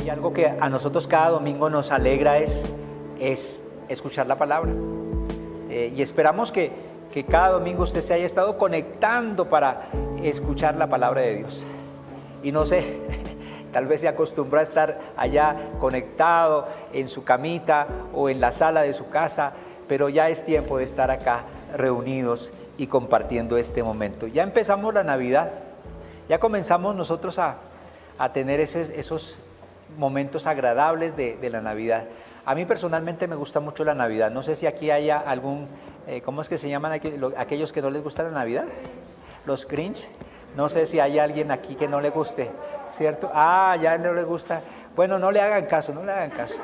Y algo que a nosotros cada domingo nos alegra es escuchar la palabra. Y esperamos que cada domingo usted se haya estado conectando para escuchar la palabra de Dios. Y no sé, tal vez se acostumbró a estar allá conectado en su camita o en la sala de su casa, pero ya es tiempo de estar acá reunidos y compartiendo este momento. Ya empezamos la Navidad, ya comenzamos nosotros a tener esos momentos agradables de la Navidad. A mí personalmente me gusta mucho la Navidad. No sé si aquí haya algún, ¿cómo es que se llaman aquellos que no les gusta la Navidad? Los Grinch. No sé si hay alguien aquí que no le guste, ¿cierto? Ya no le gusta. Bueno, no le hagan caso, no le hagan caso.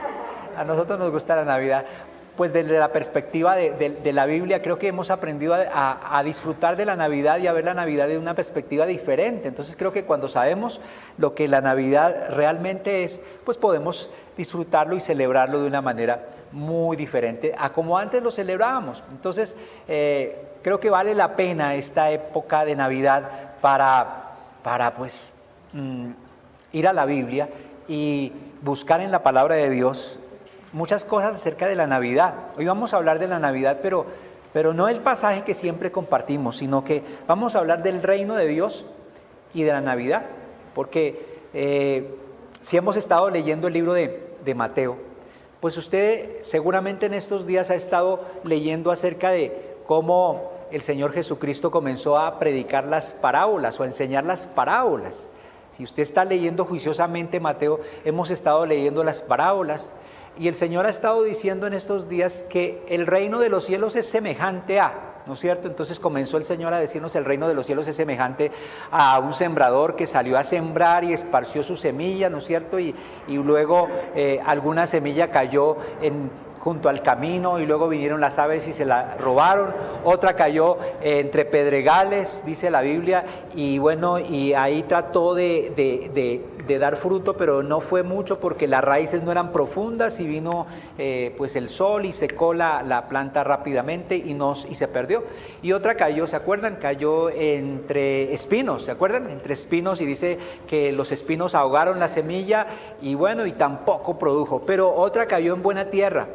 A nosotros nos gusta la Navidad. Pues desde la perspectiva de la Biblia creo que hemos aprendido a disfrutar de la Navidad y a ver la Navidad de una perspectiva diferente. Entonces creo que cuando sabemos lo que la Navidad realmente es, pues podemos disfrutarlo y celebrarlo de una manera muy diferente a como antes lo celebrábamos. Entonces creo que vale la pena esta época de Navidad para pues ir a la Biblia y buscar en la palabra de Dios muchas cosas acerca de la Navidad. Hoy vamos a hablar de la Navidad, pero no el pasaje que siempre compartimos, sino que vamos a hablar del reino de Dios y de la Navidad, porque si hemos estado leyendo el libro de Mateo, pues usted seguramente en estos días ha estado leyendo acerca de cómo el Señor Jesucristo comenzó a predicar las parábolas o a enseñar las parábolas. Si usted está leyendo juiciosamente Mateo, hemos estado leyendo las parábolas. Y el Señor ha estado diciendo en estos días que el reino de los cielos es semejante a, ¿no es cierto? Entonces comenzó el Señor a decirnos el reino de los cielos es semejante a un sembrador que salió a sembrar y esparció su semilla, ¿no es cierto? Y luego alguna semilla cayó junto al camino y luego vinieron las aves y se la robaron. Otra cayó entre pedregales, dice la Biblia, y bueno, y ahí trató de dar fruto, pero no fue mucho porque las raíces no eran profundas y vino pues el sol y secó la planta rápidamente y se perdió. Y otra cayó, ¿se acuerdan? Cayó entre espinos, ¿se acuerdan? Entre espinos, y dice que los espinos ahogaron la semilla y bueno, y tampoco produjo. Pero otra cayó en buena tierra,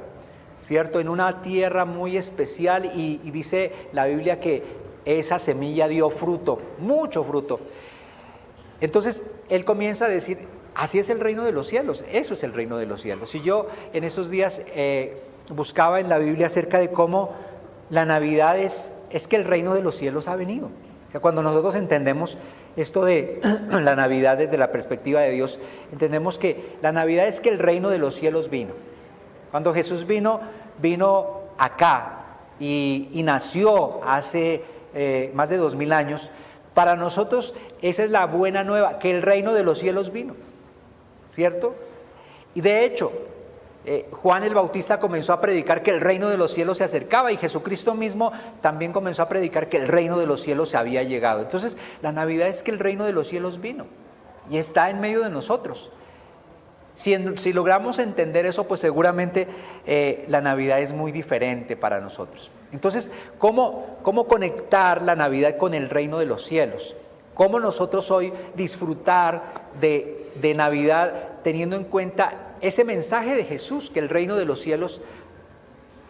¿cierto? En una tierra muy especial y dice la Biblia que esa semilla dio fruto, mucho fruto. Entonces él comienza a decir, así es el reino de los cielos, eso es el reino de los cielos. Y yo en esos días buscaba en la Biblia acerca de cómo la Navidad es que el reino de los cielos ha venido. O sea, cuando nosotros entendemos esto de la Navidad desde la perspectiva de Dios, entendemos que la Navidad es que el reino de los cielos vino. Cuando Jesús vino acá y nació hace más de 2000 años, para nosotros esa es la buena nueva, que el reino de los cielos vino, ¿cierto? Y de hecho, Juan el Bautista comenzó a predicar que el reino de los cielos se acercaba y Jesucristo mismo también comenzó a predicar que el reino de los cielos se había llegado. Entonces, la Navidad es que el reino de los cielos vino y está en medio de nosotros. Si logramos entender eso, pues seguramente la Navidad es muy diferente para nosotros. Entonces, ¿cómo conectar la Navidad con el reino de los cielos? ¿Cómo nosotros hoy disfrutar de Navidad teniendo en cuenta ese mensaje de Jesús, que el reino de los cielos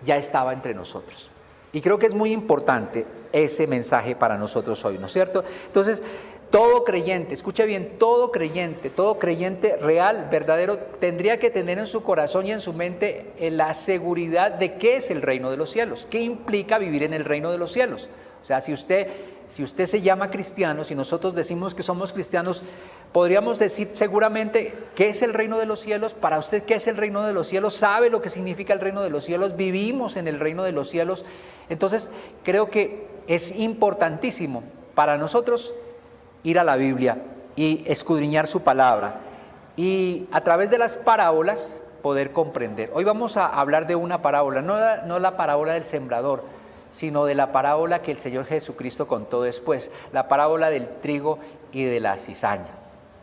ya estaba entre nosotros? Y creo que es muy importante ese mensaje para nosotros hoy, ¿no es cierto? Entonces, todo creyente, escuche bien, todo creyente real, verdadero, tendría que tener en su corazón y en su mente la seguridad de qué es el reino de los cielos, qué implica vivir en el reino de los cielos. O sea, si usted se llama cristiano, si nosotros decimos que somos cristianos, podríamos decir seguramente qué es el reino de los cielos. Para usted, ¿qué es el reino de los cielos? ¿Sabe lo que significa el reino de los cielos? ¿Vivimos en el reino de los cielos? Entonces, creo que es importantísimo para nosotros ir a la Biblia y escudriñar su palabra y a través de las parábolas poder comprender. Hoy vamos a hablar de una parábola, no la parábola del sembrador, sino de la parábola que el Señor Jesucristo contó después, la parábola del trigo y de la cizaña,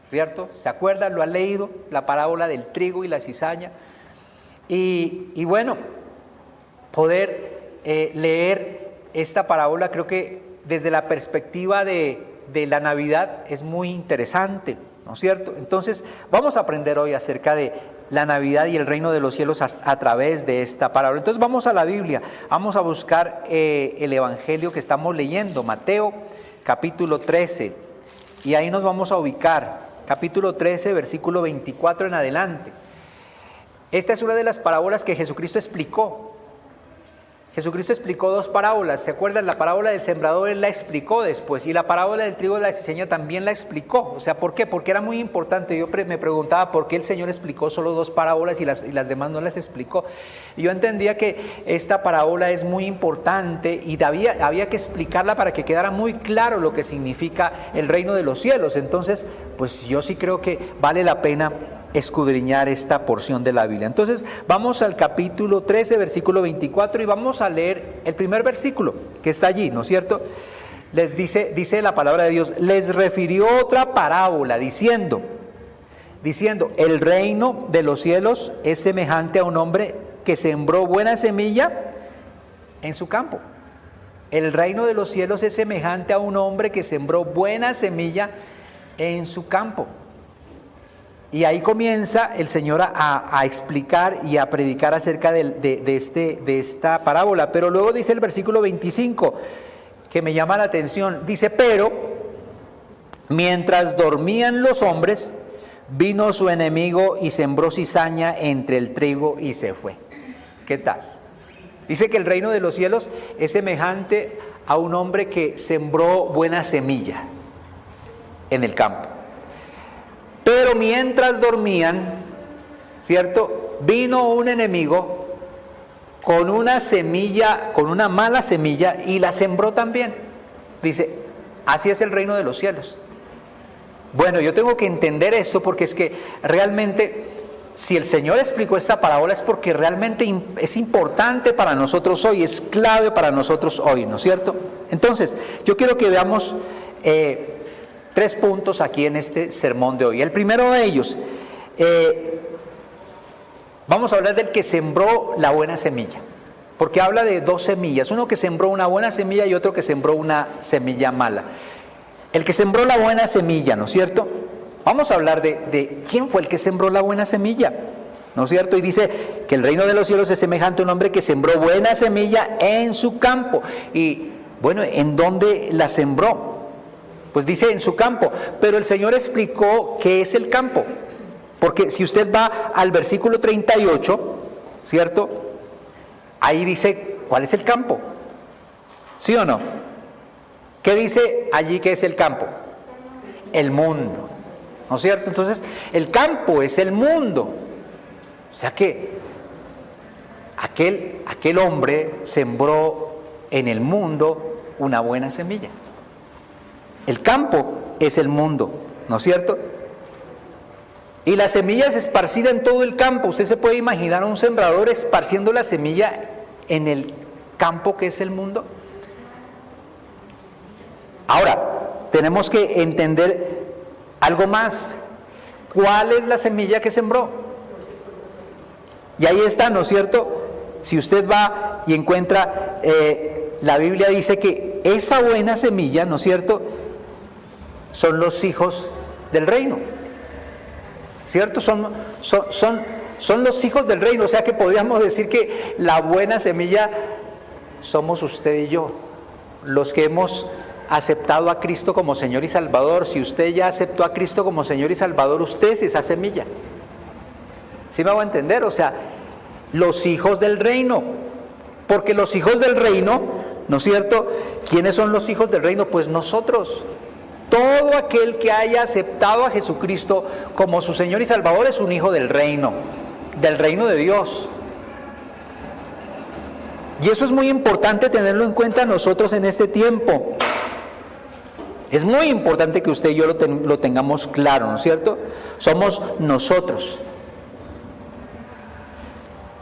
¿cierto? ¿Se acuerdan? ¿Lo han leído? La parábola del trigo y la cizaña. Y bueno, poder leer esta parábola creo que desde la perspectiva de la Navidad es muy interesante. ¿no es cierto? Entonces, vamos a aprender hoy acerca de la Navidad y el reino de los cielos a través de esta parábola. Entonces, vamos a la Biblia, vamos a buscar el Evangelio que estamos leyendo, Mateo capítulo 13, y ahí nos vamos a ubicar, capítulo 13, versículo 24 en adelante. Esta es una de las parábolas que Jesucristo explicó. Jesucristo explicó dos parábolas, ¿se acuerdan? La parábola del sembrador Él la explicó después, y la parábola del trigo de la cizaña también la explicó. O sea, ¿por qué? Porque era muy importante. Yo me preguntaba por qué el Señor explicó solo dos parábolas y las demás no las explicó. Y yo entendía que esta parábola es muy importante y había que explicarla para que quedara muy claro lo que significa el reino de los cielos. Entonces, pues yo sí creo que vale la pena escudriñar esta porción de la Biblia. Entonces vamos al capítulo 13, versículo 24, y vamos a leer el primer versículo que está allí, ¿no es cierto? Les dice la palabra de Dios, les refirió otra parábola diciendo, el reino de los cielos es semejante a un hombre que sembró buena semilla en su campo. El reino de los cielos es semejante a un hombre que sembró buena semilla en su campo. Y ahí comienza el Señor a explicar y a predicar acerca de esta parábola. Pero luego dice el versículo 25, que me llama la atención. Dice, pero mientras dormían los hombres, vino su enemigo y sembró cizaña entre el trigo y se fue. ¿Qué tal? Dice que el reino de los cielos es semejante a un hombre que sembró buena semilla en el campo. Pero mientras dormían, ¿cierto? Vino un enemigo con una semilla, con una mala semilla, y la sembró también. Dice, así es el reino de los cielos. Bueno, yo tengo que entender esto porque es que realmente, si el Señor explicó esta parábola es porque realmente es importante para nosotros hoy, es clave para nosotros hoy, ¿no es cierto? Entonces, yo quiero que veamos tres puntos aquí en este sermón de hoy. El primero de ellos, vamos a hablar del que sembró la buena semilla, porque habla de dos semillas, uno que sembró una buena semilla y otro que sembró una semilla mala. El que sembró la buena semilla, ¿no es cierto? Vamos a hablar de quién fue el que sembró la buena semilla, ¿no es cierto? Y dice que el reino de los cielos es semejante a un hombre que sembró buena semilla en su campo. Y bueno, ¿en dónde la sembró? Pues dice en su campo, pero el Señor explicó qué es el campo, porque si usted va al versículo 38, ¿cierto? Ahí dice cuál es el campo, ¿sí o no? ¿Qué dice allí que es el campo? El mundo, ¿no es cierto? Entonces, el campo es el mundo, o sea que aquel hombre sembró en el mundo una buena semilla. El campo es el mundo, ¿no es cierto? Y la semilla es esparcida en todo el campo. Usted se puede imaginar a un sembrador esparciendo la semilla en el campo que es el mundo. Ahora, tenemos que entender algo más. ¿Cuál es la semilla que sembró? Y ahí está, ¿no es cierto? Si usted va y encuentra, la Biblia dice que esa buena semilla, ¿no es cierto?, son los hijos del reino, ¿cierto? Son los hijos del reino, o sea que podríamos decir que la buena semilla somos usted y yo, los que hemos aceptado a Cristo como Señor y Salvador. Si usted ya aceptó a Cristo como Señor y Salvador, usted es esa semilla. ¿Sí me hago entender? O sea, los hijos del reino, porque los hijos del reino, ¿no es cierto? ¿Quiénes son los hijos del reino? Pues nosotros. Todo aquel que haya aceptado a Jesucristo como su Señor y Salvador es un hijo del reino de Dios. Y eso es muy importante tenerlo en cuenta nosotros en este tiempo. Es muy importante que usted y yo lo tengamos claro, ¿no es cierto? Somos nosotros.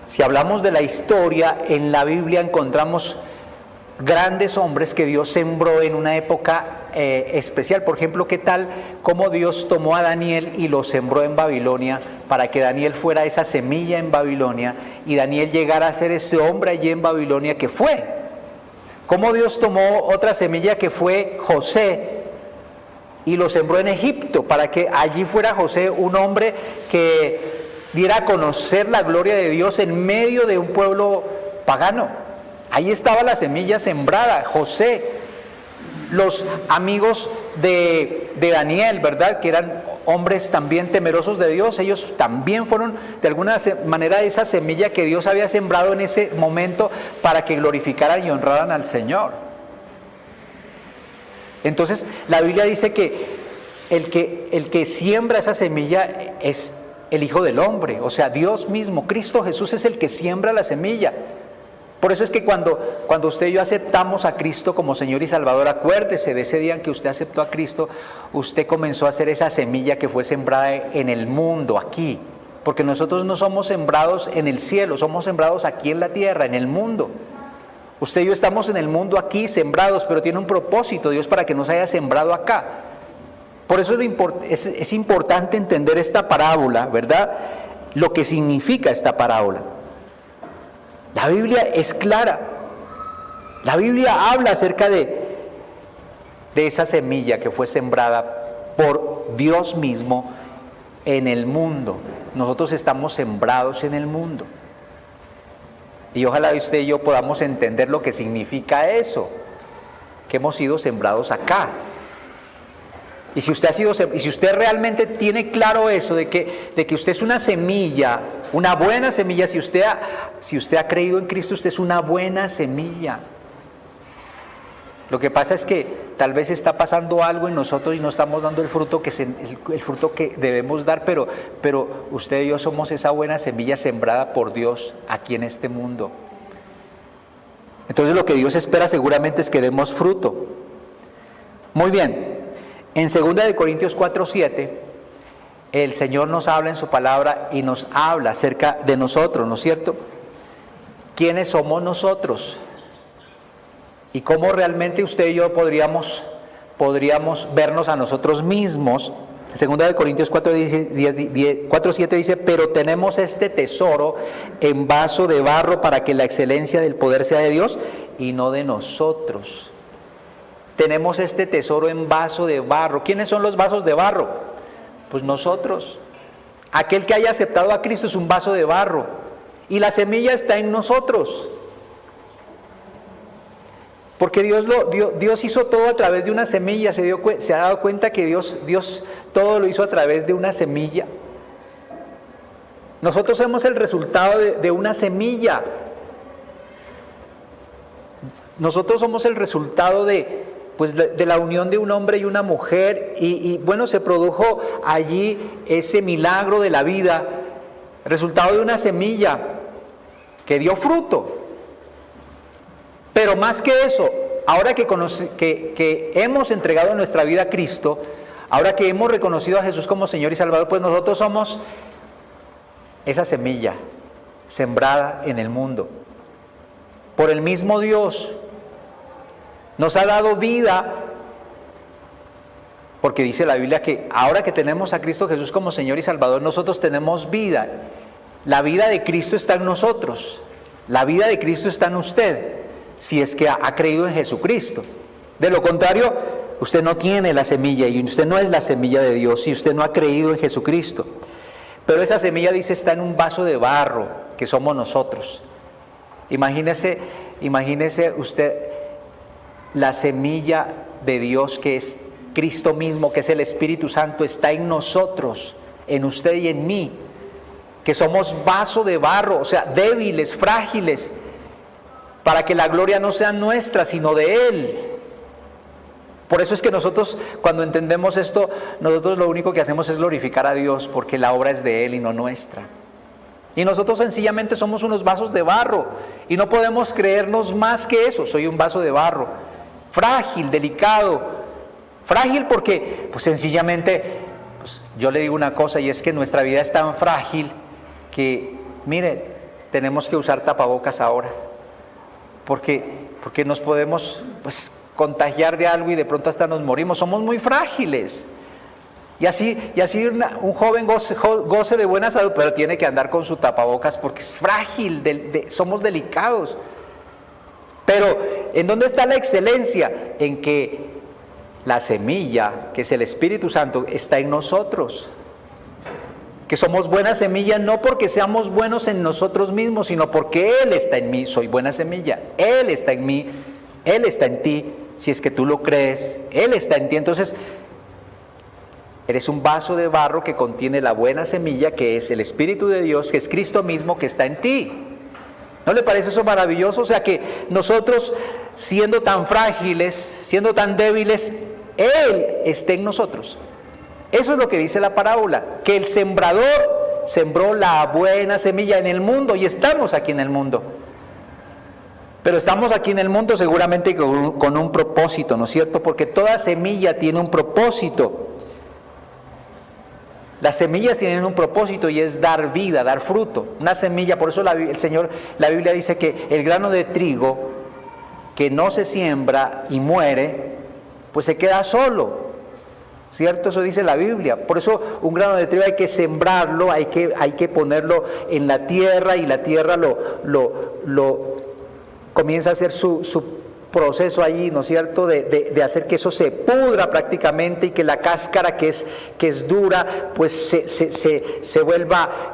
Si hablamos de la historia, en la Biblia encontramos grandes hombres que Dios sembró en una época especial. Por ejemplo, ¿qué tal cómo Dios tomó a Daniel y lo sembró en Babilonia para que Daniel fuera esa semilla en Babilonia y Daniel llegara a ser ese hombre allí en Babilonia que fue? ¿Cómo Dios tomó otra semilla que fue José y lo sembró en Egipto, para que allí fuera José un hombre que diera a conocer la gloria de Dios en medio de un pueblo pagano. Ahí estaba la semilla sembrada, José. Los amigos de Daniel, ¿verdad?, que eran hombres también temerosos de Dios, ellos también fueron de alguna manera esa semilla que Dios había sembrado en ese momento para que glorificaran y honraran al Señor. Entonces la Biblia dice que el que siembra esa semilla es el Hijo del Hombre, o sea, Dios mismo, Cristo Jesús es el que siembra la semilla. Por eso es que cuando usted y yo aceptamos a Cristo como Señor y Salvador, acuérdese de ese día en que usted aceptó a Cristo, usted comenzó a hacer esa semilla que fue sembrada en el mundo, aquí. Porque nosotros no somos sembrados en el cielo, somos sembrados aquí en la tierra, en el mundo. Usted y yo estamos en el mundo aquí sembrados, pero tiene un propósito Dios para que nos haya sembrado acá. Por eso es importante entender esta parábola, ¿verdad? Lo que significa esta parábola. La Biblia es clara. La Biblia habla acerca de esa semilla que fue sembrada por Dios mismo en el mundo. Nosotros estamos sembrados en el mundo. Y ojalá usted y yo podamos entender lo que significa eso, que hemos sido sembrados acá. Y si usted realmente tiene claro eso, de que usted es una semilla, una buena semilla, si usted ha creído en Cristo, usted es una buena semilla. Lo que pasa es que tal vez está pasando algo en nosotros y no estamos dando el fruto que debemos dar, pero usted y yo somos esa buena semilla sembrada por Dios aquí en este mundo. Entonces lo que Dios espera seguramente es que demos fruto. Muy bien. En 2 Corintios 4:7, el Señor nos habla en su palabra y nos habla acerca de nosotros, ¿no es cierto? ¿Quiénes somos nosotros? Y cómo realmente usted y yo podríamos vernos a nosotros mismos. 2 Corintios 4:7 dice, pero tenemos este tesoro en vaso de barro para que la excelencia del poder sea de Dios y no de nosotros. Tenemos este tesoro en vaso de barro. ¿Quiénes son los vasos de barro? Pues nosotros. Aquel que haya aceptado a Cristo es un vaso de barro. Y la semilla está en nosotros. Porque Dios hizo todo a través de una semilla. Se ha dado cuenta que Dios todo lo hizo a través de una semilla. Nosotros somos el resultado de una semilla. Nosotros somos el resultado de la unión de un hombre y una mujer, y bueno, se produjo allí ese milagro de la vida, resultado de una semilla que dio fruto. Pero más que eso, ahora que hemos entregado nuestra vida a Cristo, ahora que hemos reconocido a Jesús como Señor y Salvador, pues nosotros somos esa semilla sembrada en el mundo por el mismo Dios. Nos ha dado vida, porque dice la Biblia que ahora que tenemos a Cristo Jesús como Señor y Salvador, nosotros tenemos vida. La vida de Cristo está en nosotros, la vida de Cristo está en usted, si es que ha creído en Jesucristo. De lo contrario, usted no tiene la semilla y usted no es la semilla de Dios si usted no ha creído en Jesucristo. Pero esa semilla, dice, está en un vaso de barro, que somos nosotros. Imagínese usted la semilla de Dios, que es Cristo mismo, que es el Espíritu Santo, está en nosotros, en usted y en mí, que somos vaso de barro, o sea, débiles, frágiles, para que la gloria no sea nuestra, sino de Él. Por eso es que nosotros, cuando entendemos esto, nosotros lo único que hacemos es glorificar a Dios, porque la obra es de Él y no nuestra. Y nosotros sencillamente somos unos vasos de barro, y no podemos creernos más que eso. Soy un vaso de barro, frágil, delicado. Frágil porque, pues sencillamente, yo le digo una cosa, y es que nuestra vida es tan frágil que, mire, tenemos que usar tapabocas ahora, porque nos podemos contagiar de algo y de pronto hasta nos morimos. Somos muy frágiles. Y así un joven goce de buena salud, pero tiene que andar con su tapabocas porque es frágil, somos delicados. Pero ¿en dónde está la excelencia? En que la semilla, que es el Espíritu Santo, está en nosotros. Que somos buena semilla no porque seamos buenos en nosotros mismos, sino porque Él está en mí. Soy buena semilla. Él está en mí, Él está en ti. Si es que tú lo crees, Él está en ti. Entonces, eres un vaso de barro que contiene la buena semilla, que es el Espíritu de Dios, que es Cristo mismo, que está en ti. ¿No le parece eso maravilloso? O sea que nosotros, siendo tan frágiles, siendo tan débiles, Él está en nosotros. Eso es lo que dice la parábola, que el sembrador sembró la buena semilla en el mundo y estamos aquí en el mundo. Pero estamos aquí en el mundo seguramente con un propósito, ¿no es cierto? Porque toda semilla tiene un propósito. Las semillas tienen un propósito y es dar vida, dar fruto. Una semilla, por eso la Biblia dice que el grano de trigo que no se siembra y muere, pues se queda solo. ¿Cierto? Eso dice la Biblia. Por eso un grano de trigo hay que sembrarlo, hay que ponerlo en la tierra y la tierra lo comienza a hacer su proceso allí, ¿no es cierto? De hacer que eso se pudra prácticamente y que la cáscara que es dura, pues se vuelva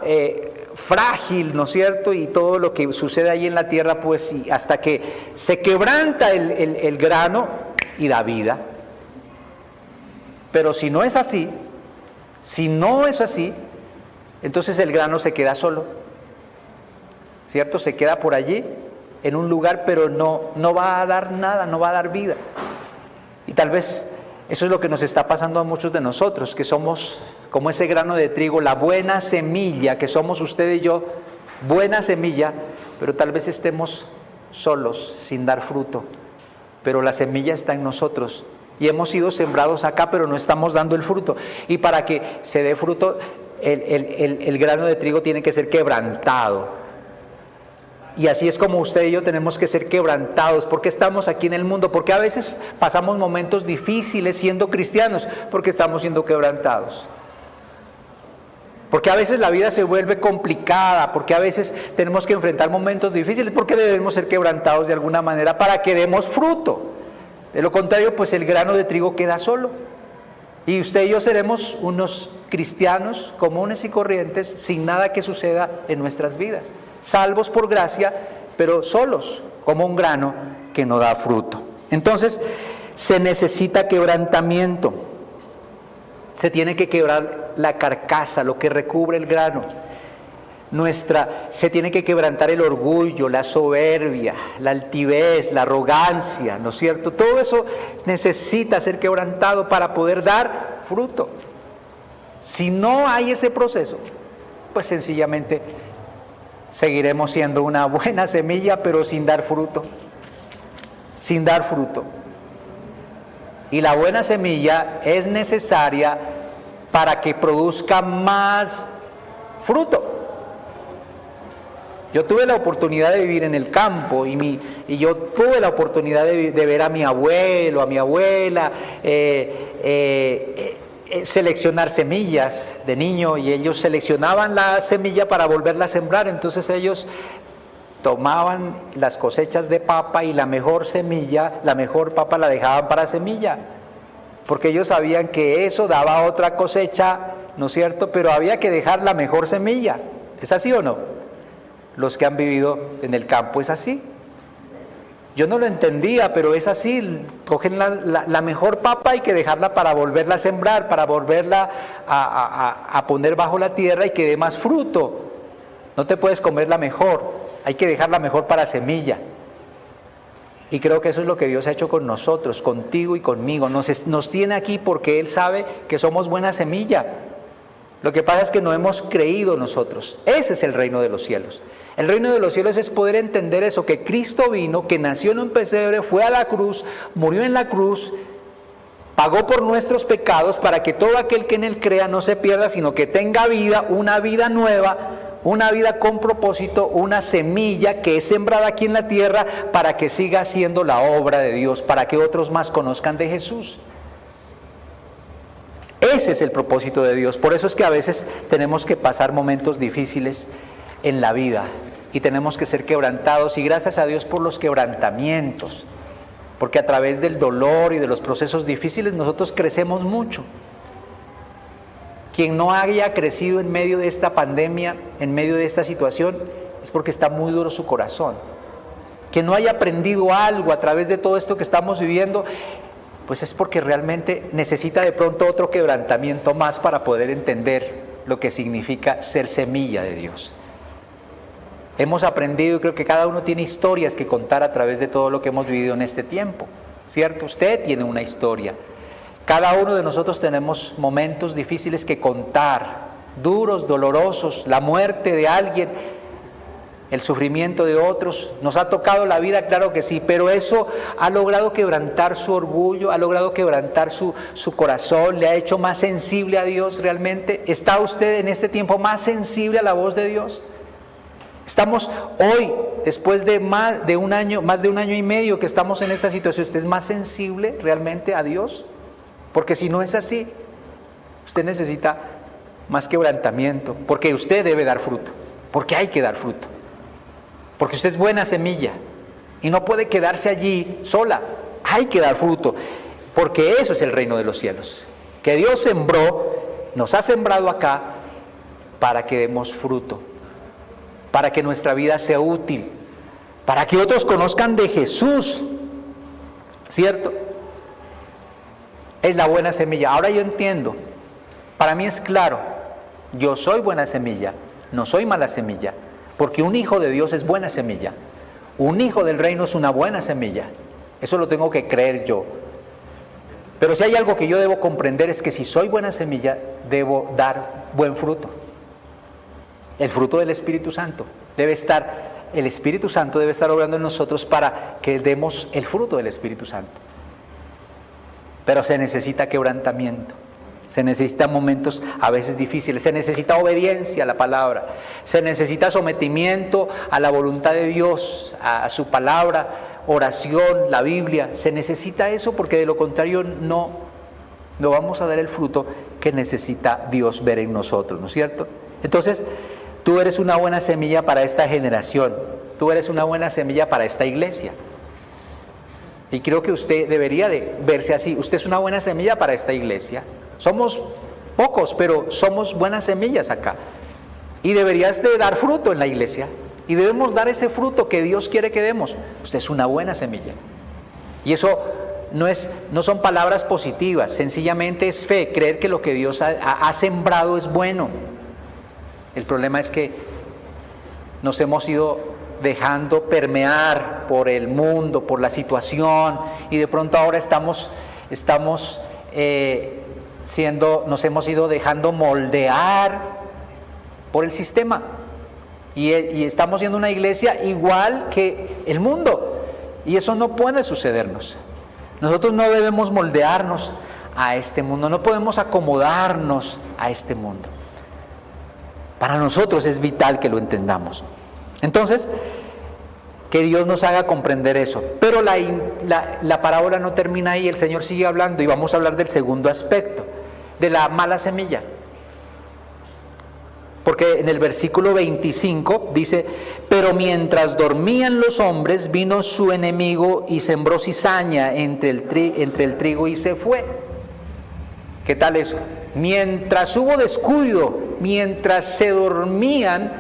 frágil, ¿no es cierto? Y todo lo que sucede ahí en la tierra, pues hasta que se quebranta el grano y da vida. Pero si no es así, entonces el grano se queda solo, ¿cierto? Se queda por allí, en un lugar, pero no va a dar nada, no va a dar vida. Y tal vez eso es lo que nos está pasando a muchos de nosotros, que somos como ese grano de trigo, la buena semilla, que somos usted y yo, buena semilla, pero tal vez estemos solos, sin dar fruto, pero la semilla está en nosotros. Y hemos sido sembrados acá, pero no estamos dando el fruto. Y para que se dé fruto, el grano de trigo tiene que ser quebrantado. Y así es como usted y yo tenemos que ser quebrantados. ¿Por qué estamos aquí en el mundo? Porque a veces pasamos momentos difíciles siendo cristianos, porque estamos siendo quebrantados. Porque a veces la vida se vuelve complicada, porque a veces tenemos que enfrentar momentos difíciles, porque debemos ser quebrantados de alguna manera para que demos fruto. De lo contrario, pues el grano de trigo queda solo. Y usted y yo seremos unos cristianos comunes y corrientes, sin nada que suceda en nuestras vidas. Salvos por gracia, pero solos, como un grano que no da fruto. Entonces, se necesita quebrantamiento. Se tiene que quebrar la carcasa, lo que recubre el grano. Se tiene que quebrantar el orgullo, la soberbia, la altivez, la arrogancia, ¿no es cierto? Todo eso necesita ser quebrantado para poder dar fruto. Si no hay ese proceso, pues sencillamente seguiremos siendo una buena semilla, pero sin dar fruto. Sin dar fruto. Y la buena semilla es necesaria para que produzca más fruto. Yo tuve la oportunidad de vivir en el campo y yo tuve la oportunidad de ver a mi abuelo, a mi abuela, seleccionar semillas de niño, y ellos seleccionaban la semilla para volverla a sembrar. Entonces ellos tomaban las cosechas de papa y la mejor semilla, la mejor papa la dejaban para semilla, porque ellos sabían que eso daba otra cosecha, ¿no es cierto? Pero había que dejar la mejor semilla. ¿Es así o no? Los que han vivido en el campo es así. Yo no lo entendía, pero es así. Cogen la mejor papa, hay que dejarla para volverla a sembrar, para volverla a poner bajo la tierra y que dé más fruto. No te puedes comer la mejor, hay que dejarla mejor para semilla. Y creo que eso es lo que Dios ha hecho con nosotros, contigo y conmigo. Nos tiene aquí porque Él sabe que somos buena semilla. Lo que pasa es que no hemos creído nosotros. Ese es el reino de los cielos. El reino de los cielos es poder entender eso, que Cristo vino, que nació en un pesebre, fue a la cruz, murió en la cruz, pagó por nuestros pecados para que todo aquel que en Él crea no se pierda, sino que tenga vida, una vida nueva, una vida con propósito, una semilla que es sembrada aquí en la tierra para que siga siendo la obra de Dios, para que otros más conozcan de Jesús. Ese es el propósito de Dios. Por eso es que a veces tenemos que pasar momentos difíciles en la vida y tenemos que ser quebrantados, y gracias a Dios por los quebrantamientos. porque a través del dolor y de los procesos difíciles nosotros crecemos mucho. Quien no haya crecido en medio de esta pandemia, en medio de esta situación, es porque está muy duro su corazón. Quien no haya aprendido algo a través de todo esto que estamos viviendo, pues es porque realmente necesita de pronto otro quebrantamiento más para poder entender lo que significa ser semilla de Dios. Hemos aprendido y creo que cada uno tiene historias que contar a través de todo lo que hemos vivido en este tiempo, ¿cierto? Usted tiene una historia. Cada uno de nosotros tenemos momentos difíciles que contar, duros, dolorosos, la muerte de alguien, el sufrimiento de otros. Nos ha tocado la vida, claro que sí, pero eso ha logrado quebrantar su orgullo, ha logrado quebrantar su corazón, le ha hecho más sensible a Dios realmente. ¿Está usted en este tiempo más sensible a la voz de Dios? Estamos hoy, después de más de un año y medio que estamos en esta situación, ¿usted es más sensible realmente a Dios? Porque si no es así, usted necesita más quebrantamiento, porque usted debe dar fruto, porque hay que dar fruto, porque usted es buena semilla y no puede quedarse allí sola, hay que dar fruto, porque eso es el reino de los cielos, que Dios sembró, nos ha sembrado acá para que demos fruto, para que nuestra vida sea útil, para que otros conozcan de Jesús, ¿cierto? Es la buena semilla. Ahora yo entiendo, para mí es claro, yo soy buena semilla, no soy mala semilla, porque un hijo de Dios es buena semilla, un hijo del reino es una buena semilla, eso lo tengo que creer yo. Pero si hay algo que yo debo comprender es que si soy buena semilla, debo dar buen fruto. El fruto del Espíritu Santo el Espíritu Santo debe estar obrando en nosotros para que demos el fruto del Espíritu Santo. Pero se necesita quebrantamiento, se necesitan momentos a veces difíciles, se necesita obediencia a la palabra, se necesita sometimiento a la voluntad de Dios, a su palabra, oración, la Biblia. Se necesita eso porque de lo contrario no vamos a dar el fruto que necesita Dios ver en nosotros, ¿no es cierto? Entonces, tú eres una buena semilla para esta generación, tú eres una buena semilla para esta iglesia. Y creo que usted debería de verse así, usted es una buena semilla para esta iglesia. Somos pocos, pero somos buenas semillas acá. Y deberías de dar fruto en la iglesia. Y debemos dar ese fruto que Dios quiere que demos. Usted es una buena semilla. Y eso no son palabras positivas, sencillamente es fe, creer que lo que Dios ha sembrado es bueno. El problema es que nos hemos ido dejando permear por el mundo, por la situación, y de pronto ahora nos hemos ido dejando moldear por el sistema, y estamos siendo una iglesia igual que el mundo, y eso no puede sucedernos. Nosotros no debemos moldearnos a este mundo, no podemos acomodarnos a este mundo. Para nosotros es vital que lo entendamos. Entonces, que Dios nos haga comprender eso. Pero la parábola no termina ahí, el Señor sigue hablando y vamos a hablar del segundo aspecto, de la mala semilla. Porque en el versículo 25 dice: pero mientras dormían los hombres, vino su enemigo y sembró cizaña entre el trigo y se fue. ¿Qué tal eso? Mientras hubo descuido, mientras se dormían,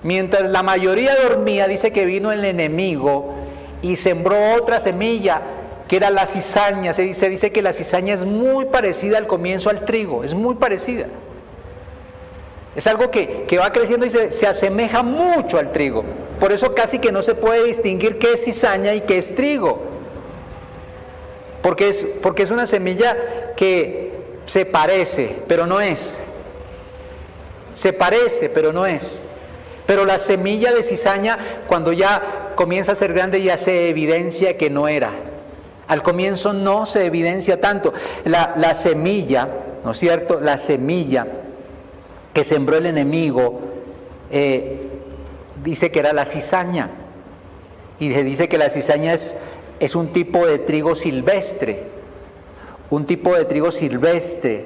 mientras la mayoría dormía, dice que vino el enemigo y sembró otra semilla, que era la cizaña. Se dice que la cizaña es muy parecida al comienzo al trigo, es muy parecida. Es algo que va creciendo y se asemeja mucho al trigo. Por eso casi que no se puede distinguir qué es cizaña y qué es trigo. Porque es una semilla que se parece, pero no es. Se parece, pero no es. Pero la semilla de cizaña, cuando ya comienza a ser grande, ya se evidencia que no era. Al comienzo no se evidencia tanto. La semilla, ¿no es cierto? La semilla que sembró el enemigo, dice que era la cizaña. Y se dice que la cizaña es un tipo de trigo silvestre. Un tipo de trigo silvestre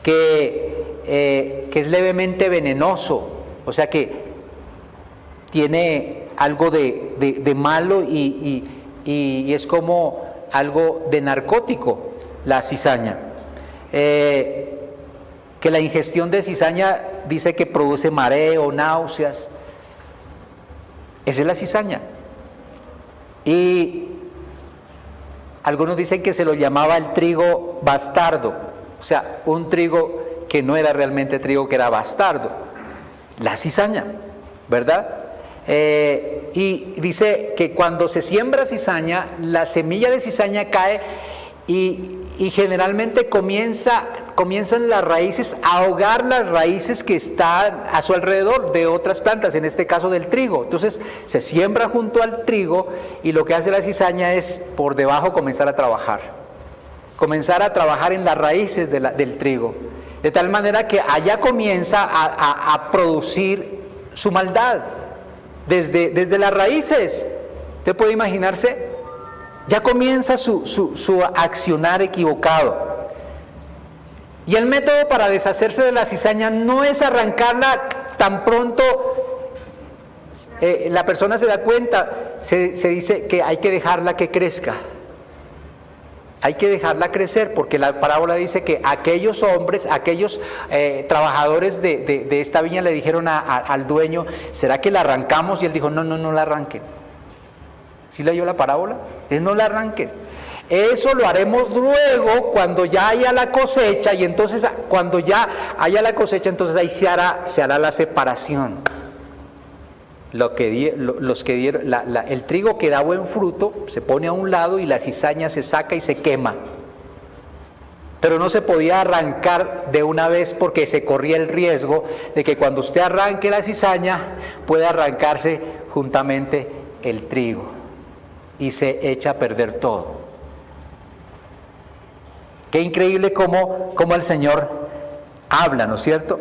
que es levemente venenoso. O sea que tiene algo de malo y y es como algo de narcótico la cizaña. Que la ingestión de cizaña dice que produce mareo, náuseas. Esa es la cizaña. Y algunos dicen que se lo llamaba el trigo bastardo, o sea, un trigo que no era realmente trigo, que era bastardo. La cizaña, ¿verdad? Y dice que cuando se siembra cizaña, la semilla de cizaña cae y generalmente comienzan las raíces a ahogar las raíces que están a su alrededor de otras plantas, en este caso del trigo. Entonces se siembra junto al trigo y lo que hace la cizaña es por debajo comenzar a trabajar en las raíces del trigo, de tal manera que allá comienza a producir su maldad desde las raíces. ¿Usted puede imaginarse? Ya comienza su accionar equivocado. Y el método para deshacerse de la cizaña no es arrancarla tan pronto la persona se da cuenta. Se dice que hay que dejarla que crezca. Hay que dejarla crecer, porque la parábola dice que aquellos hombres, aquellos trabajadores de esta viña le dijeron al dueño: ¿será que la arrancamos? Y él dijo: no la arranquen. ¿Sí leyó la parábola? Él: no la arranquen. Eso lo haremos luego cuando ya haya la cosecha, y entonces cuando ya haya la cosecha, entonces ahí se hará la separación. El trigo que da buen fruto se pone a un lado y la cizaña se saca y se quema. Pero no se podía arrancar de una vez, porque se corría el riesgo de que cuando usted arranque la cizaña pueda arrancarse juntamente el trigo y se echa a perder todo. Qué increíble cómo el Señor habla, ¿no es cierto?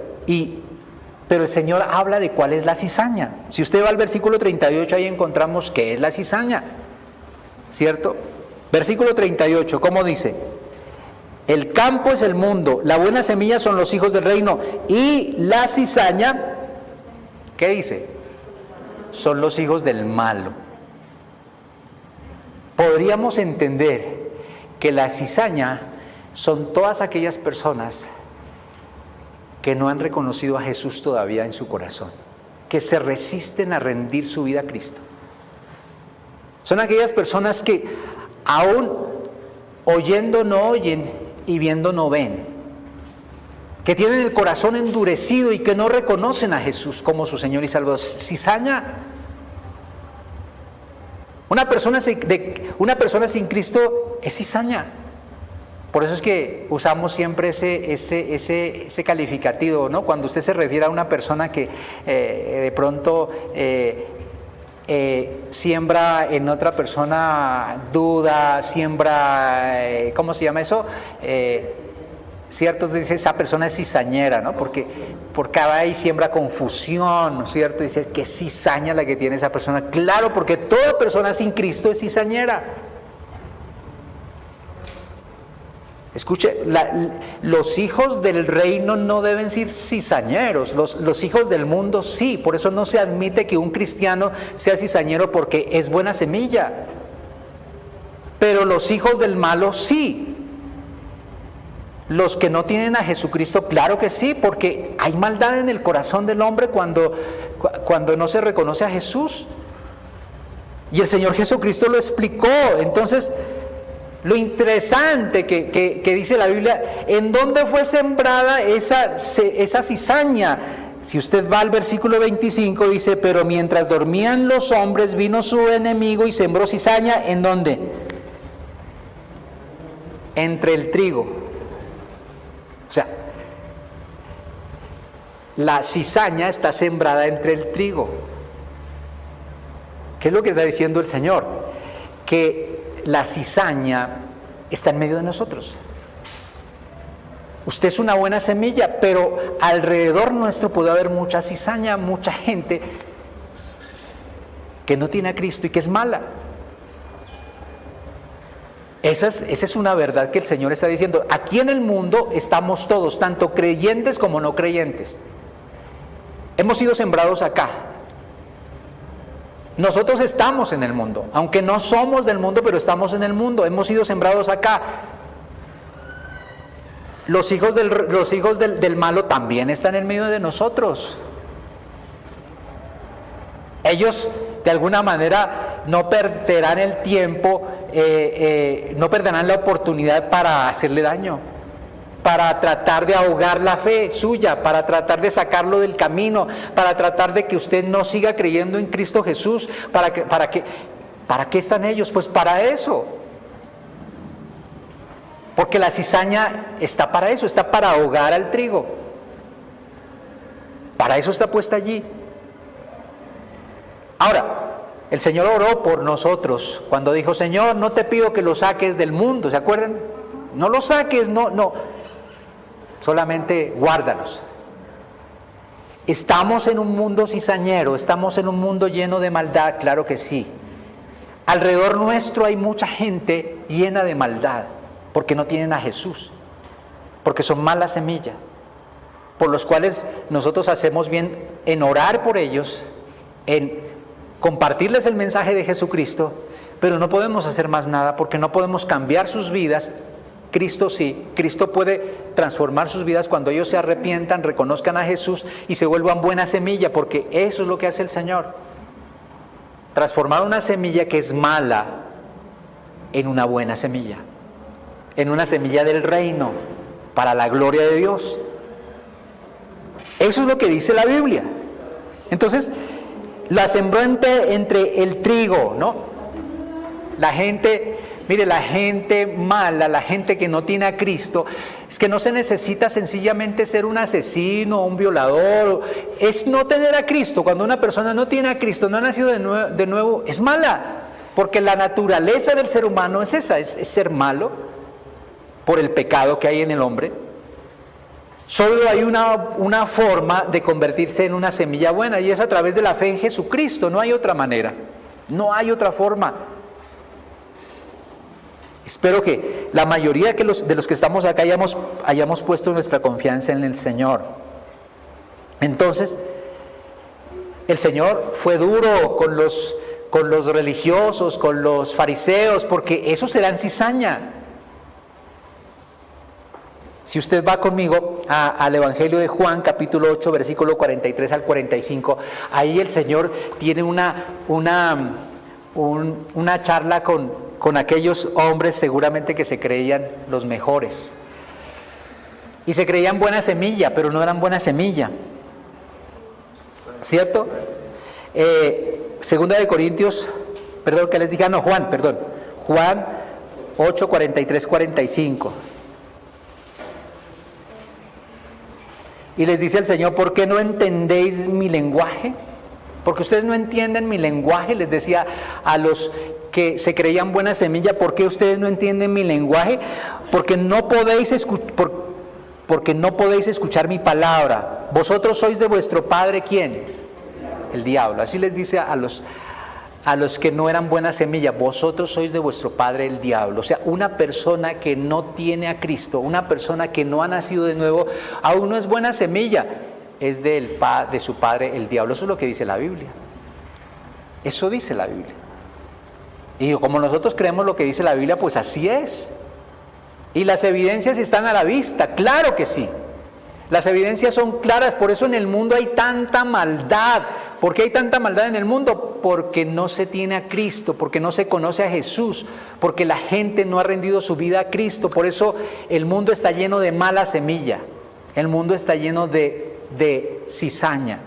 Pero el Señor habla de cuál es la cizaña. Si usted va al versículo 38, ahí encontramos qué es la cizaña, ¿cierto? Versículo 38, ¿cómo dice? El campo es el mundo, la buena semilla son los hijos del reino, y la cizaña, ¿qué dice? Son los hijos del malo. Podríamos entender que la cizaña son todas aquellas personas que no han reconocido a Jesús todavía en su corazón, que se resisten a rendir su vida a Cristo. Son aquellas personas que aún oyendo no oyen y viendo no ven, que tienen el corazón endurecido y que no reconocen a Jesús como su Señor y Salvador. Cizaña. Una persona sin Cristo es cizaña. Por eso es que usamos siempre ese calificativo, ¿no? Cuando usted se refiere a una persona que de pronto siembra en otra persona duda, siembra, ¿cómo se llama eso? ¿Cierto? Dice, esa persona es cizañera, ¿no? Porque por cada ahí siembra confusión, ¿no es cierto? Dice, qué cizaña la que tiene esa persona. Claro, porque toda persona sin Cristo es cizañera. Escuche, los hijos del reino no deben ser cizañeros, los hijos del mundo sí. Por eso no se admite que un cristiano sea cizañero, porque es buena semilla. Pero los hijos del malo sí. Los que no tienen a Jesucristo, claro que sí, porque hay maldad en el corazón del hombre cuando no se reconoce a Jesús. Y el Señor Jesucristo lo explicó. Entonces, lo interesante que dice la Biblia, ¿en dónde fue sembrada esa cizaña? Si usted va al versículo 25, dice: pero mientras dormían los hombres, vino su enemigo y sembró cizaña. ¿En dónde? Entre el trigo. O sea, la cizaña está sembrada entre el trigo. ¿Qué es lo que está diciendo el Señor? Que la cizaña está en medio de nosotros. Usted es una buena semilla, pero alrededor nuestro puede haber mucha cizaña, mucha gente que no tiene a Cristo y que es mala. Esa es una verdad que el Señor está diciendo. Aquí en el mundo estamos todos, tanto creyentes como no creyentes. Hemos sido sembrados acá. Nosotros estamos en el mundo, aunque no somos del mundo, pero estamos en el mundo, hemos sido sembrados acá. Los hijos del malo también están en medio de nosotros. Ellos de alguna manera no perderán el tiempo, no perderán la oportunidad para hacerle daño, para tratar de ahogar la fe suya, para tratar de sacarlo del camino, para tratar de que usted no siga creyendo en Cristo Jesús. ¿Para qué están ellos? Pues para eso. Porque la cizaña está para eso, está para ahogar al trigo. Para eso está puesta allí. Ahora, el Señor oró por nosotros cuando dijo: Señor, no te pido que lo saques del mundo. ¿Se acuerdan? No lo saques, no. Solamente guárdalos. ¿Estamos en un mundo cizañero? ¿Estamos en un mundo lleno de maldad? Claro que sí. Alrededor nuestro hay mucha gente llena de maldad, porque no tienen a Jesús, porque son mala semilla, por los cuales nosotros hacemos bien en orar por ellos, en compartirles el mensaje de Jesucristo, pero no podemos hacer más nada porque no podemos cambiar sus vidas. Cristo sí, Cristo puede transformar sus vidas cuando ellos se arrepientan, reconozcan a Jesús y se vuelvan buena semilla, porque eso es lo que hace el Señor. Transformar una semilla que es mala en una buena semilla, en una semilla del reino, para la gloria de Dios. Eso es lo que dice la Biblia. Entonces, la sembró entre el trigo, ¿no? La gente, mire, la gente mala, la gente que no tiene a Cristo, es que no se necesita sencillamente ser un asesino o un violador, es no tener a Cristo. Cuando una persona no tiene a Cristo, no ha nacido de nuevo, es mala, porque la naturaleza del ser humano es esa, es ser malo por el pecado que hay en el hombre. Solo hay una forma de convertirse en una semilla buena, y es a través de la fe en Jesucristo. No hay otra manera, no hay otra forma. Espero que la mayoría de los que estamos acá hayamos puesto nuestra confianza en el Señor. Entonces, el Señor fue duro con los religiosos, con los fariseos, porque esos serán cizaña. Si usted va conmigo al Evangelio de Juan, capítulo 8, versículo 43 al 45, ahí el Señor tiene una charla con aquellos hombres seguramente que se creían los mejores. Y se creían buena semilla, pero no eran buena semilla. ¿Cierto? Segunda de Corintios, Juan 8, 43, 45. Y les dice el Señor: ¿por qué no entendéis mi lenguaje? Porque ustedes no entienden mi lenguaje. Les decía a los que se creían buena semilla: ¿por qué ustedes no entienden mi lenguaje? Porque no podéis escuchar mi palabra. Vosotros sois de vuestro padre, ¿quién? El diablo. Así les dice a los que no eran buena semilla: vosotros sois de vuestro padre el diablo. O sea, una persona que no tiene a Cristo, una persona que no ha nacido de nuevo, aún no es buena semilla, es de su padre el diablo. Eso es lo que dice la Biblia. Eso dice la Biblia. Y como nosotros creemos lo que dice la Biblia, pues así es. Y las evidencias están a la vista, claro que sí. Las evidencias son claras, por eso en el mundo hay tanta maldad. ¿Por qué hay tanta maldad en el mundo? Porque no se tiene a Cristo, porque no se conoce a Jesús, porque la gente no ha rendido su vida a Cristo. Por eso el mundo está lleno de mala semilla, el mundo está lleno de cizaña.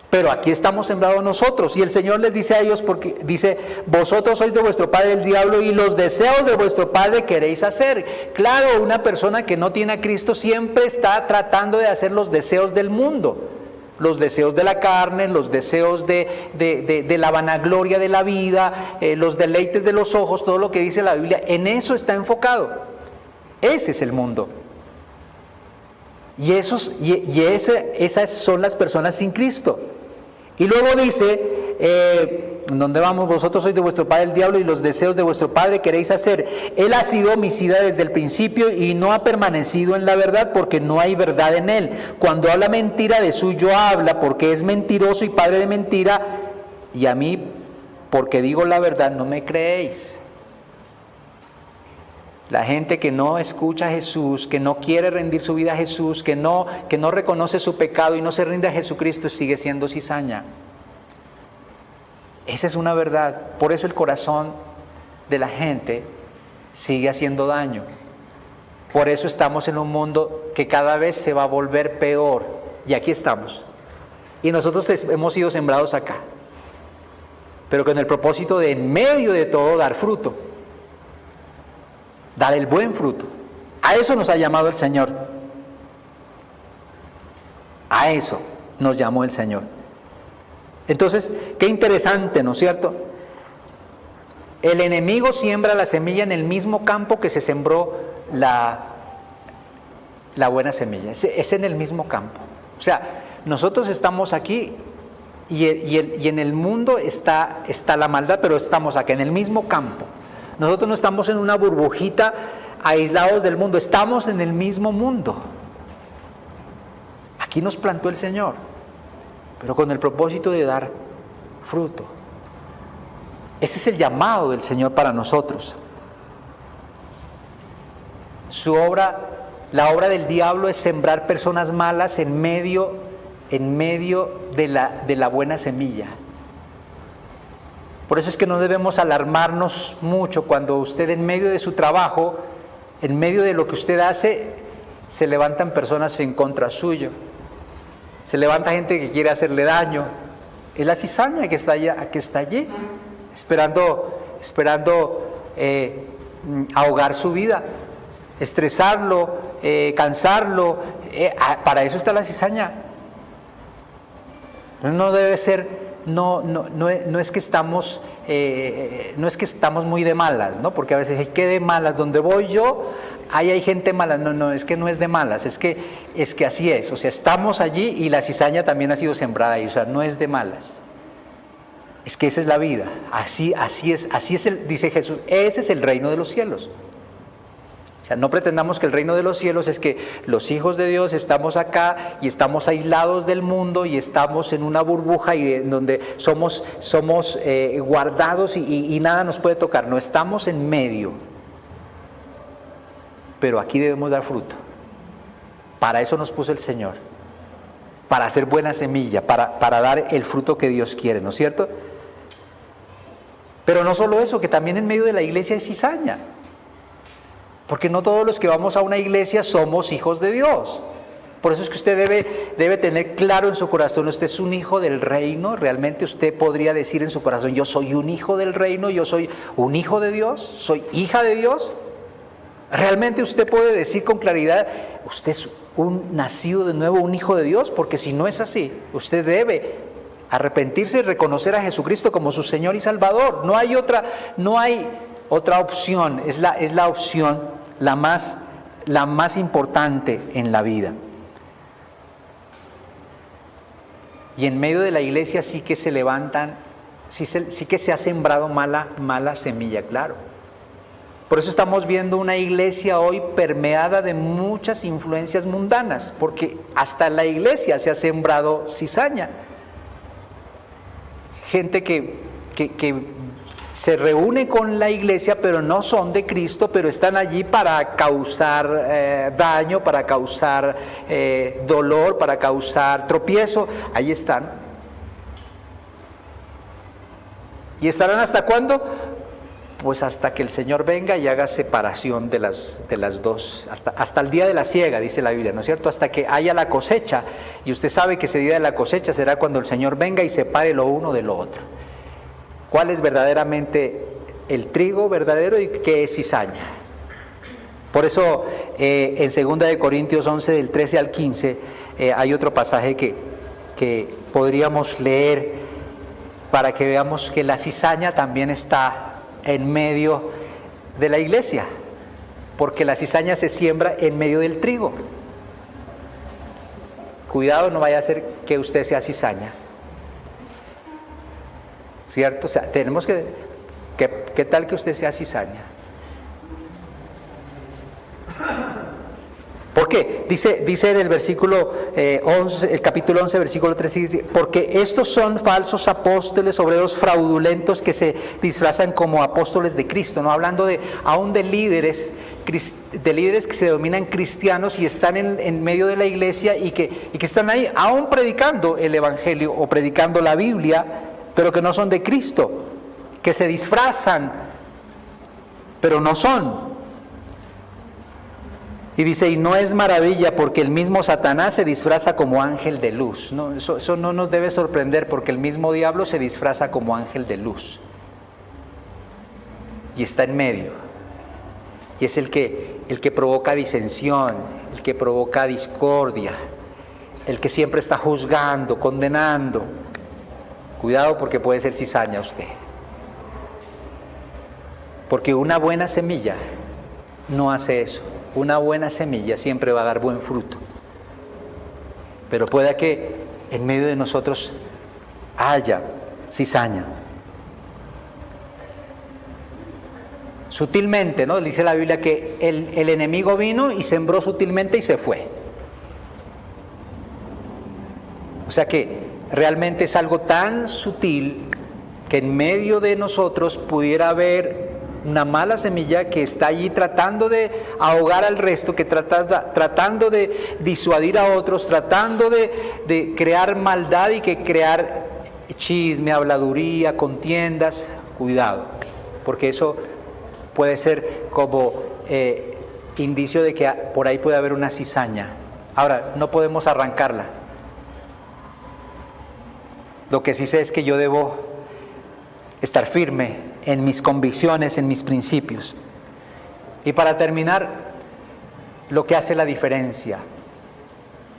Pero aquí estamos sembrados nosotros, y el Señor les dice a ellos, porque dice: vosotros sois de vuestro padre el diablo, y los deseos de vuestro padre queréis hacer. Claro, una persona que no tiene a Cristo siempre está tratando de hacer los deseos del mundo, los deseos de la carne, los deseos de la vanagloria de la vida, los deleites de los ojos, todo lo que dice la Biblia, en eso está enfocado. Ese es el mundo. Y esas son las personas sin Cristo. Y luego dice, ¿dónde vamos? Vosotros sois de vuestro padre el diablo, y los deseos de vuestro padre queréis hacer. Él ha sido homicida desde el principio y no ha permanecido en la verdad, porque no hay verdad en él. Cuando habla mentira, de suyo habla, porque es mentiroso y padre de mentira. y a mí, porque digo la verdad, no me creéis. La gente que no escucha a Jesús, que no quiere rendir su vida a Jesús, que no reconoce su pecado y no se rinde a Jesucristo, sigue siendo cizaña. Esa es una verdad. Por eso el corazón de la gente sigue haciendo daño. Por eso estamos en un mundo que cada vez se va a volver peor. Y aquí estamos. Y nosotros hemos sido sembrados acá. Pero con el propósito de, en medio de todo, dar fruto. Dar el buen fruto. A eso nos ha llamado el Señor. A eso nos llamó el Señor. Entonces, qué interesante, ¿no es cierto? El enemigo siembra la semilla en el mismo campo que se sembró la buena semilla. Es en el mismo campo. O sea, nosotros estamos aquí y en el mundo está la maldad, pero estamos aquí, en el mismo campo. Nosotros no estamos en una burbujita aislados del mundo, estamos en el mismo mundo. Aquí nos plantó el Señor, pero con el propósito de dar fruto. Ese es el llamado del Señor para nosotros. La obra del diablo es sembrar personas malas en medio de la buena semilla. Por eso es que no debemos alarmarnos mucho cuando usted, en medio de su trabajo, en medio de lo que usted hace, se levantan personas en contra suyo. Se levanta gente que quiere hacerle daño. Es la cizaña que está allí, esperando ahogar su vida, estresarlo, cansarlo. Para eso está la cizaña. No debe ser. No es que estamos muy de malas, ¿no? Porque a veces hay que de malas, donde voy yo, ahí hay gente mala. No, es que no es de malas, es que así es. O sea, estamos allí y la cizaña también ha sido sembrada ahí, o sea, no es de malas. Es que esa es la vida, así es, dice Jesús, ese es el reino de los cielos. O sea, no pretendamos que el reino de los cielos es que los hijos de Dios estamos acá y estamos aislados del mundo y estamos en una burbuja y en donde somos guardados y nada nos puede tocar. No, estamos en medio. Pero aquí debemos dar fruto. Para eso nos puso el Señor. Para hacer buena semilla, para dar el fruto que Dios quiere, ¿no es cierto? Pero no solo eso, que también en medio de la iglesia hay cizaña. Porque no todos los que vamos a una iglesia somos hijos de Dios. Por eso es que usted debe tener claro en su corazón, usted es un hijo del reino. Realmente usted podría decir en su corazón, yo soy un hijo del reino, yo soy un hijo de Dios, soy hija de Dios. Realmente usted puede decir con claridad, usted es un nacido de nuevo, un hijo de Dios, porque si no es así, usted debe arrepentirse y reconocer a Jesucristo como su Señor y Salvador. No hay otra opción, es la opción la más importante en la vida. Y en medio de la iglesia sí que se levantan, sí que se ha sembrado mala semilla, claro. Por eso estamos viendo una iglesia hoy permeada de muchas influencias mundanas, porque hasta la iglesia se ha sembrado cizaña. Gente que se reúne con la iglesia, pero no son de Cristo, pero están allí para causar daño, para causar dolor, para causar tropiezo. Ahí están. ¿Y estarán hasta cuándo? Pues hasta que el Señor venga y haga separación de las dos, hasta el día de la siega, dice la Biblia, ¿no es cierto? Hasta que haya la cosecha, y usted sabe que ese día de la cosecha será cuando el Señor venga y separe lo uno de lo otro. ¿Cuál es verdaderamente el trigo verdadero y qué es cizaña? Por eso en 2 Corintios 11, del 13 al 15, hay otro pasaje que podríamos leer para que veamos que la cizaña también está en medio de la iglesia, porque la cizaña se siembra en medio del trigo. Cuidado, no vaya a ser que usted sea cizaña, ¿cierto? O sea, tenemos ¿qué tal que usted sea cizaña? ¿Por qué? Dice en el versículo 11, el capítulo 11, versículo 3, dice, porque estos son falsos apóstoles, obreros fraudulentos que se disfrazan como apóstoles de Cristo, ¿no? Hablando aún de líderes que se denominan cristianos y están en medio de la iglesia y que están ahí aún predicando el evangelio o predicando la Biblia, pero que no son de Cristo, que se disfrazan, pero no son. Y dice, y no es maravilla porque el mismo Satanás se disfraza como ángel de luz, ¿no? Eso no nos debe sorprender porque el mismo diablo se disfraza como ángel de luz y está en medio. Y es el que provoca disensión, el que provoca discordia, el que siempre está juzgando, condenando. Cuidado porque puede ser cizaña usted. Porque una buena semilla no hace eso. Una buena semilla siempre va a dar buen fruto. Pero pueda que en medio de nosotros haya cizaña. Sutilmente, ¿no? Dice la Biblia que el enemigo vino y sembró sutilmente y se fue. O sea que realmente es algo tan sutil que en medio de nosotros pudiera haber una mala semilla que está allí tratando de ahogar al resto, que tratando de disuadir a otros, tratando de crear maldad y que crear chisme, habladuría, contiendas. Cuidado, porque eso puede ser como indicio de que por ahí puede haber una cizaña. Ahora, no podemos arrancarla. Lo que sí sé es que yo debo estar firme en mis convicciones, en mis principios. Y para terminar, lo que hace la diferencia.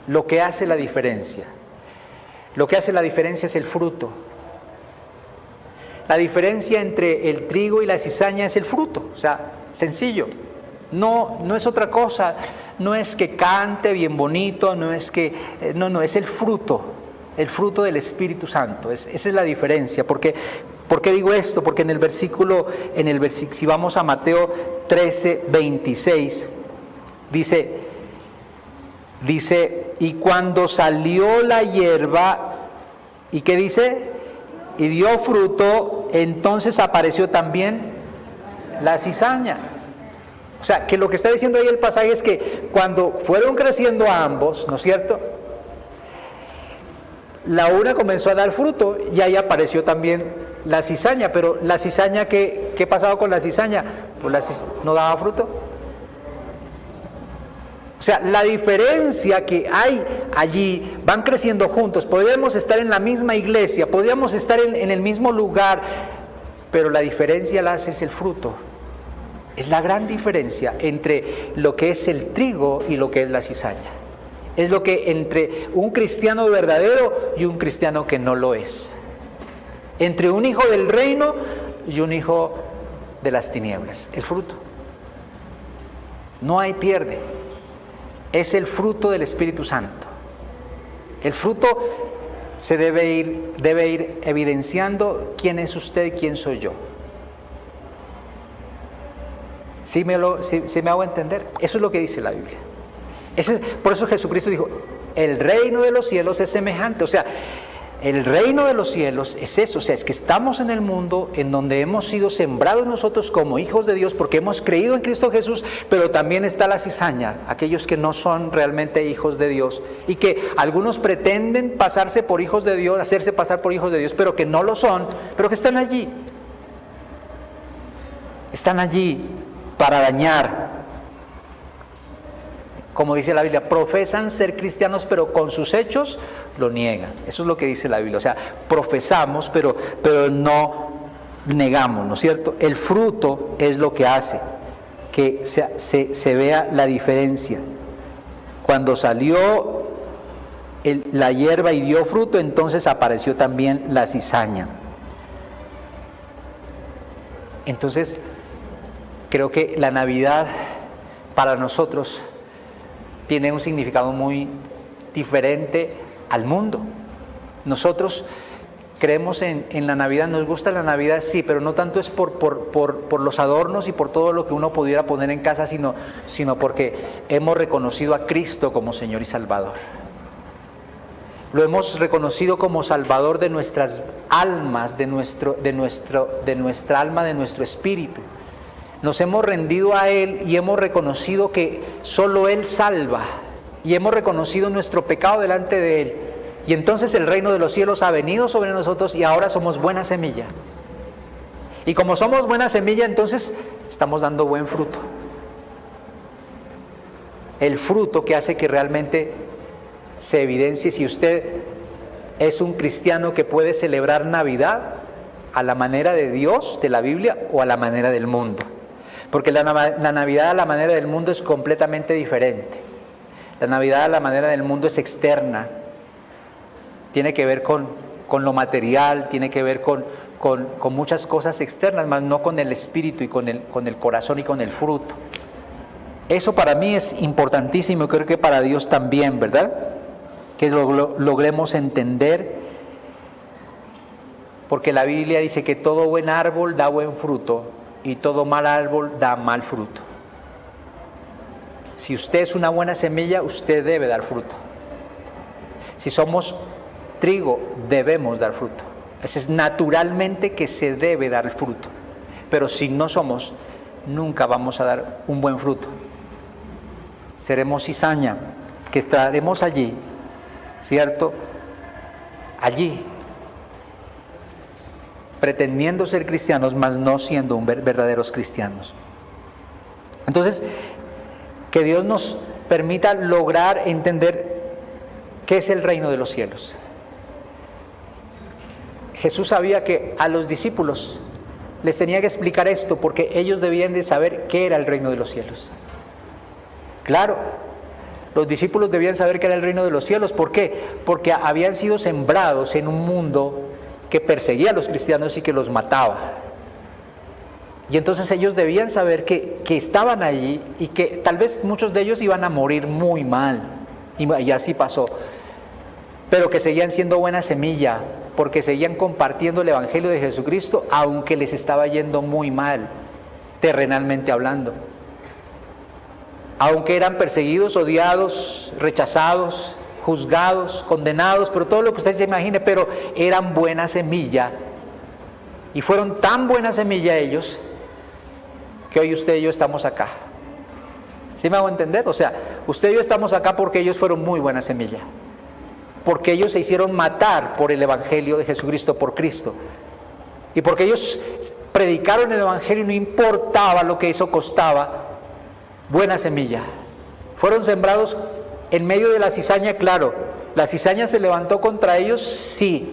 Lo que hace la diferencia. Lo que hace la diferencia es el fruto. La diferencia entre el trigo y la cizaña es el fruto, o sea, sencillo. No es otra cosa, no es que cante bien bonito, no, es el fruto del Espíritu Santo. Esa es la diferencia. ¿Por qué digo esto? Porque en el versículo, si vamos a Mateo 13, 26, dice, y cuando salió la hierba, ¿y qué dice? Y dio fruto, entonces apareció también la cizaña. O sea, que lo que está diciendo ahí el pasaje es que cuando fueron creciendo ambos, ¿no es cierto? La una comenzó a dar fruto y ahí apareció también la cizaña, pero la cizaña, ¿qué pasaba con la cizaña? Pues no daba fruto. O sea, la diferencia que hay allí, van creciendo juntos, podríamos estar en la misma iglesia, podríamos estar en el mismo lugar, pero la diferencia la hace es el fruto. Es la gran diferencia entre lo que es el trigo y lo que es la cizaña. Es lo que entre un cristiano verdadero y un cristiano que no lo es. Entre un hijo del reino y un hijo de las tinieblas. El fruto. No hay pierde. Es el fruto del Espíritu Santo. El fruto se debe ir evidenciando quién es usted y quién soy yo. ¿Sí me hago entender? Eso es lo que dice la Biblia. Por eso Jesucristo dijo, el reino de los cielos es semejante. O sea, el reino de los cielos es eso, o sea, es que estamos en el mundo en donde hemos sido sembrados nosotros como hijos de Dios porque hemos creído en Cristo Jesús, pero también está la cizaña, aquellos que no son realmente hijos de Dios y que algunos pretenden pasarse por hijos de Dios, hacerse pasar por hijos de Dios, pero que no lo son, pero que están allí. Están allí para dañar. Como dice la Biblia, profesan ser cristianos, pero con sus hechos lo niegan. Eso es lo que dice la Biblia. O sea, profesamos, pero no negamos, ¿no es cierto? El fruto es lo que hace que se vea la diferencia. Cuando salió la hierba y dio fruto, entonces apareció también la cizaña. Entonces, creo que la Navidad para nosotros tiene un significado muy diferente al mundo. Nosotros creemos en la Navidad, nos gusta la Navidad, sí, pero no tanto es por los adornos y por todo lo que uno pudiera poner en casa, sino porque hemos reconocido a Cristo como Señor y Salvador. Lo hemos reconocido como Salvador de nuestras almas, de nuestra alma, de nuestro espíritu. Nos hemos rendido a Él y hemos reconocido que solo Él salva, y hemos reconocido nuestro pecado delante de Él. Y entonces el reino de los cielos ha venido sobre nosotros y ahora somos buena semilla. Y como somos buena semilla, entonces estamos dando buen fruto. El fruto que hace que realmente se evidencie si usted es un cristiano que puede celebrar Navidad a la manera de Dios, de la Biblia, o a la manera del mundo. Porque la Navidad a la manera del mundo es completamente diferente. La Navidad a la manera del mundo es externa. Tiene que ver con lo material, tiene que ver con muchas cosas externas, más no con el espíritu y con el corazón y con el fruto. Eso para mí es importantísimo y creo que para Dios también, ¿verdad? Que logremos entender, porque la Biblia dice que todo buen árbol da buen fruto y todo mal árbol da mal fruto. Si usted es una buena semilla, usted debe dar fruto. Si somos trigo, debemos dar fruto. Es naturalmente que se debe dar fruto. Pero si no somos, nunca vamos a dar un buen fruto. Seremos cizaña, que estaremos allí, ¿cierto? Allí, pretendiendo ser cristianos, mas no siendo verdaderos cristianos. Entonces, que Dios nos permita lograr entender qué es el reino de los cielos. Jesús sabía que a los discípulos les tenía que explicar esto porque ellos debían de saber qué era el reino de los cielos. Claro, los discípulos debían saber qué era el reino de los cielos. ¿Por qué? Porque habían sido sembrados en un mundo que perseguía a los cristianos y que los mataba. Y entonces ellos debían saber que estaban allí y que tal vez muchos de ellos iban a morir muy mal. Y así pasó. Pero que seguían siendo buena semilla, porque seguían compartiendo el Evangelio de Jesucristo, aunque les estaba yendo muy mal, terrenalmente hablando. Aunque eran perseguidos, odiados, rechazados, juzgados, condenados, pero todo lo que usted se imagine, pero eran buena semilla. Y fueron tan buena semilla ellos, que hoy usted y yo estamos acá. ¿Sí me hago entender? O sea, usted y yo estamos acá porque ellos fueron muy buena semilla. Porque ellos se hicieron matar por el Evangelio de Jesucristo, por Cristo. Y porque ellos predicaron el Evangelio y no importaba lo que eso costaba, buena semilla. Fueron sembrados en medio de la cizaña, claro. La cizaña se levantó contra ellos, sí.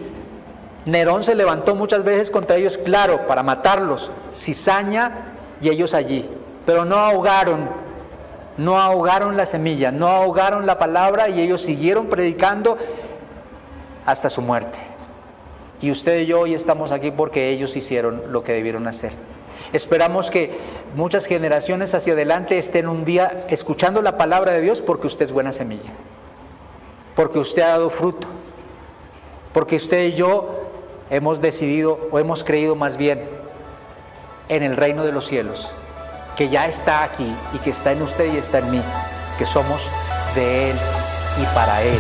Nerón se levantó muchas veces contra ellos, claro, para matarlos. Cizaña y ellos allí. Pero no ahogaron la semilla, no ahogaron la palabra y ellos siguieron predicando hasta su muerte. Y usted y yo hoy estamos aquí porque ellos hicieron lo que debieron hacer. Esperamos que muchas generaciones hacia adelante estén un día escuchando la palabra de Dios porque usted es buena semilla, porque usted ha dado fruto, porque usted y yo hemos decidido o hemos creído más bien en el reino de los cielos, que ya está aquí y que está en usted y está en mí, que somos de Él y para Él.